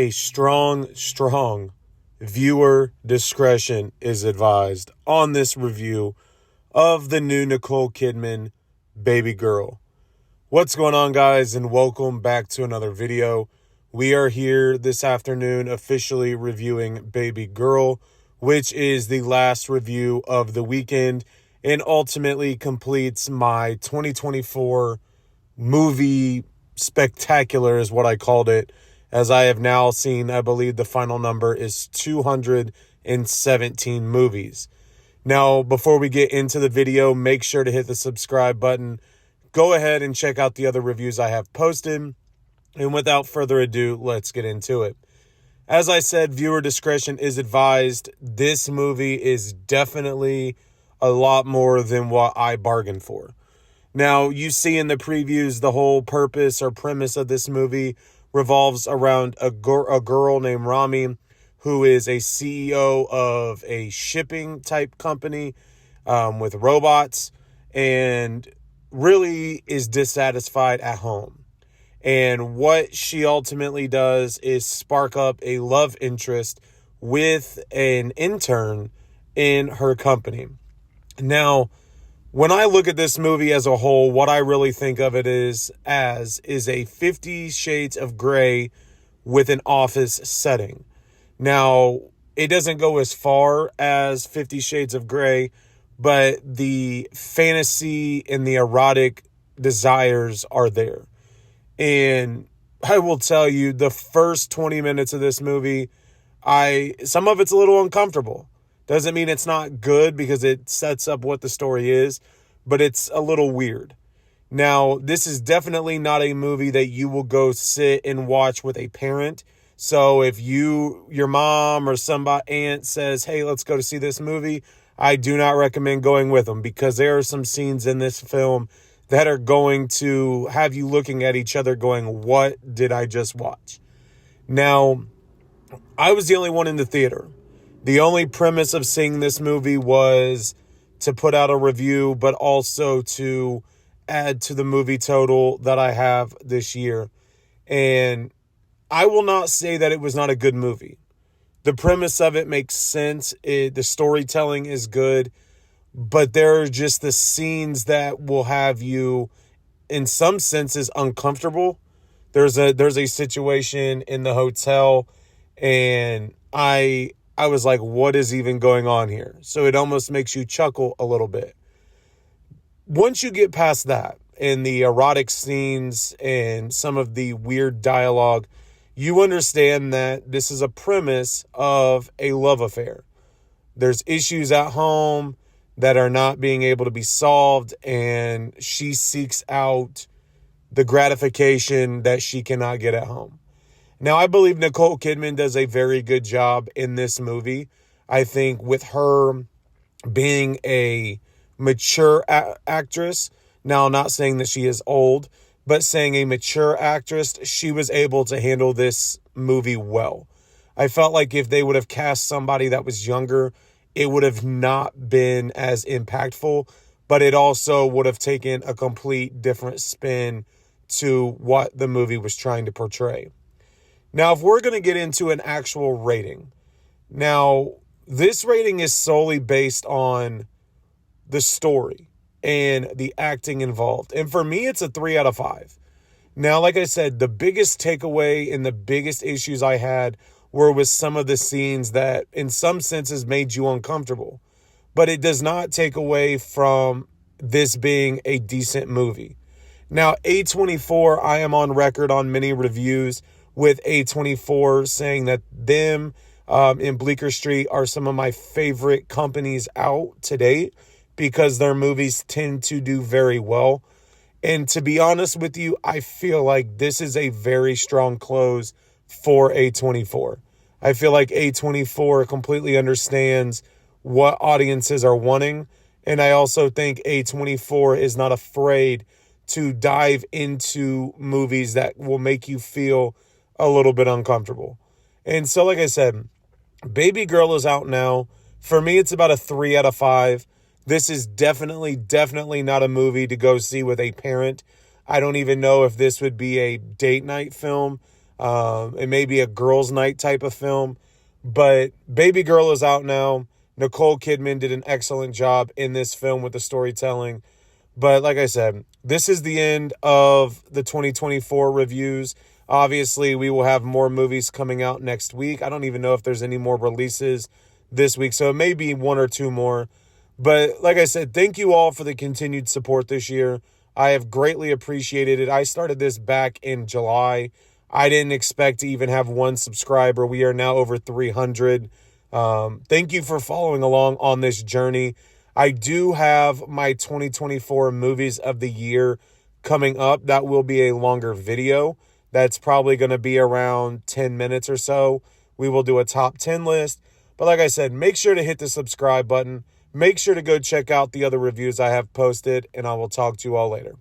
a strong viewer discretion is advised on this review of the new Nicole Kidman Babygirl. What's going on, guys, and welcome back to another video. We are here this afternoon officially reviewing Babygirl, which is the last review of the weekend and ultimately completes my 2024 movie spectacular is what I called it, as I have now seen, I believe the final number is 217 movies. Now, before we get into the video, make sure to hit the subscribe button. Go ahead and check out the other reviews I have posted. And without further ado, let's get into it. As I said, viewer discretion is advised. This movie is definitely a lot more than what I bargained for. Now, you see in the previews, the whole purpose or premise of this movie revolves around a girl named Romy, who is a CEO of a shipping type company with robots, and really is dissatisfied at home. And what she ultimately does is spark up a love interest with an intern in her company. Now, when I look at this movie as a whole, what I really think of it is a 50 Shades of Grey with an office setting. Now, it doesn't go as far as 50 Shades of Grey, but the fantasy and the erotic desires are there. And I will tell you, the first 20 minutes of this movie, some of it's a little uncomfortable. Doesn't mean it's not good because it sets up what the story is, but it's a little weird. Now, this is definitely not a movie that you will go sit and watch with a parent. So if your mom or aunt says, hey, let's go to see this movie, I do not recommend going with them, because there are some scenes in this film that are going to have you looking at each other going, what did I just watch? Now, I was the only one in the theater. The only premise of seeing this movie was to put out a review, but also to add to the movie total that I have this year. And I will not say that it was not a good movie. The premise of it makes sense. The storytelling is good, but there are just the scenes that will have you, in some senses, uncomfortable. There's a situation in the hotel, and I was like, what is even going on here? So it almost makes you chuckle a little bit. Once you get past that and the erotic scenes and some of the weird dialogue, you understand that this is a premise of a love affair. There's issues at home that are not being able to be solved, and she seeks out the gratification that she cannot get at home. Now, I believe Nicole Kidman does a very good job in this movie. I think with her being a mature actress, now I'm not saying that she is old, but saying a mature actress, she was able to handle this movie well. I felt like if they would have cast somebody that was younger, it would have not been as impactful, but it also would have taken a complete different spin to what the movie was trying to portray. Now, if we're going to get into an actual rating, now, this rating is solely based on the story and the acting involved. And for me, it's a 3 out of 5. Now, like I said, the biggest takeaway and the biggest issues I had were with some of the scenes that in some senses made you uncomfortable. But it does not take away from this being a decent movie. Now, A24, I am on record on many reviews with A24 saying that them in Bleecker Street are some of my favorite companies out to date, because their movies tend to do very well. And to be honest with you, I feel like this is a very strong close for A24. I feel like A24 completely understands what audiences are wanting. And I also think A24 is not afraid to dive into movies that will make you feel a little bit uncomfortable. And so, like I said, Babygirl is out now. For me, it's about a 3 out of 5. This is definitely not a movie to go see with a parent. I don't even know if this would be a date night film. It may be a girls' night type of film, but Babygirl is out now. Nicole Kidman did an excellent job in this film with the storytelling. But like I said, this is the end of the 2024 reviews. Obviously, we will have more movies coming out next week. I don't even know if there's any more releases this week, so it may be one or two more. But like I said, thank you all for the continued support this year. I have greatly appreciated it. I started this back in July. I didn't expect to even have one subscriber. We are now over 300. Thank you for following along on this journey. I do have my 2024 movies of the year coming up. That will be a longer video. That's probably going to be around 10 minutes or so. We will do a top 10 list. But like I said, make sure to hit the subscribe button. Make sure to go check out the other reviews I have posted, and I will talk to you all later.